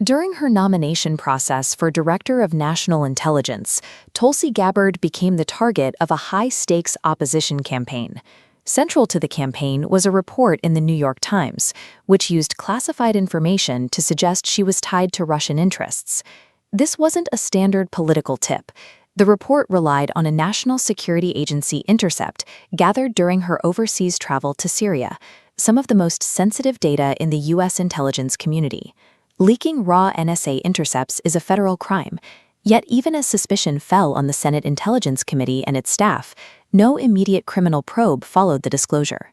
During her nomination process for Director of National Intelligence, Tulsi Gabbard became the target of a high-stakes opposition campaign. Central to the campaign was a report in the New York Times, which used classified information to suggest she was tied to Russian interests. This wasn't a standard political tip. The report relied on a National Security Agency intercept gathered during her overseas travel to Syria, some of the most sensitive data in the U.S. intelligence community. Leaking raw NSA intercepts is a federal crime, yet even as suspicion fell on the Senate Intelligence Committee and its staff, no immediate criminal probe followed the disclosure.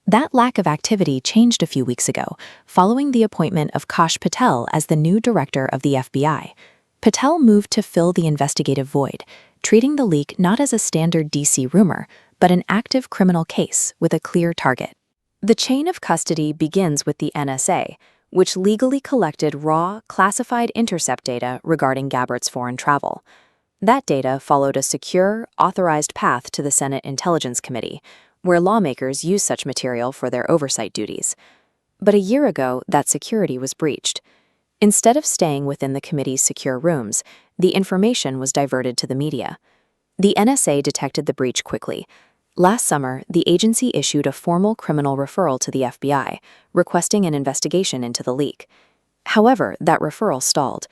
That lack of activity changed a few weeks ago, following the appointment of Kash Patel as the new director of the FBI. Patel moved to fill the investigative void, treating the leak not as a standard D.C. rumor, but an active criminal case with a clear target. The chain of custody begins with the NSA, which legally collected raw, classified intercept data regarding Gabbard's foreign travel. That data followed a secure, authorized path to the Senate Intelligence Committee, where lawmakers use such material for their oversight duties. But a year ago, that security was breached. Instead of staying within the committee's secure rooms, the information was diverted to the media. The NSA detected the breach quickly. Last summer, the agency issued a formal criminal referral to the FBI, requesting an investigation into the leak. However, that referral stalled.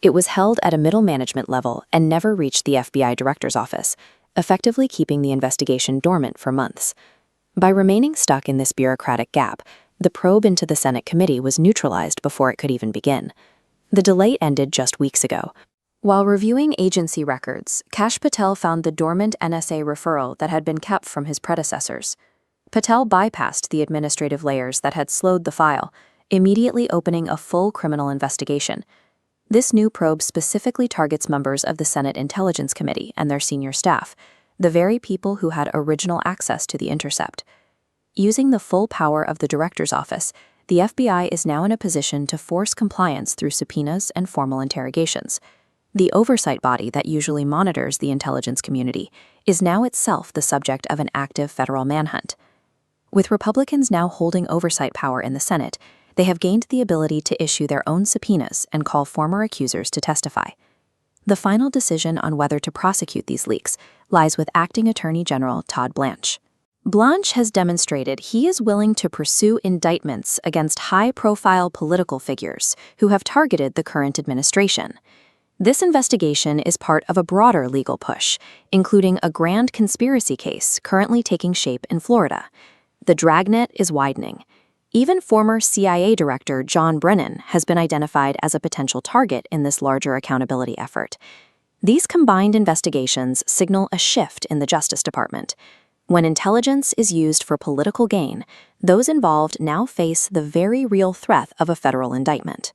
It was held at a middle management level and never reached the FBI director's office, effectively keeping the investigation dormant for months. By remaining stuck in this bureaucratic gap, the probe into the Senate committee was neutralized before it could even begin. The delay ended just weeks ago. While reviewing agency records, Kash Patel found the dormant NSA referral that had been kept from his predecessors. Patel bypassed the administrative layers that had slowed the file, immediately opening a full criminal investigation. This new probe specifically targets members of the Senate Intelligence Committee and their senior staff, the very people who had original access to the intercept. Using the full power of the director's office, the FBI is now in a position to force compliance through subpoenas and formal interrogations. The oversight body that usually monitors the intelligence community is now itself the subject of an active federal manhunt. With Republicans now holding oversight power in the Senate, they have gained the ability to issue their own subpoenas and call former accusers to testify. The final decision on whether to prosecute these leaks lies with Acting Attorney General Todd Blanche. Blanche has demonstrated he is willing to pursue indictments against high-profile political figures who have targeted the current administration. This investigation is part of a broader legal push, including a grand conspiracy case currently taking shape in Florida. The dragnet is widening. Even former CIA Director John Brennan has been identified as a potential target in this larger accountability effort. These combined investigations signal a shift in the Justice Department. When intelligence is used for political gain, those involved now face the very real threat of a federal indictment.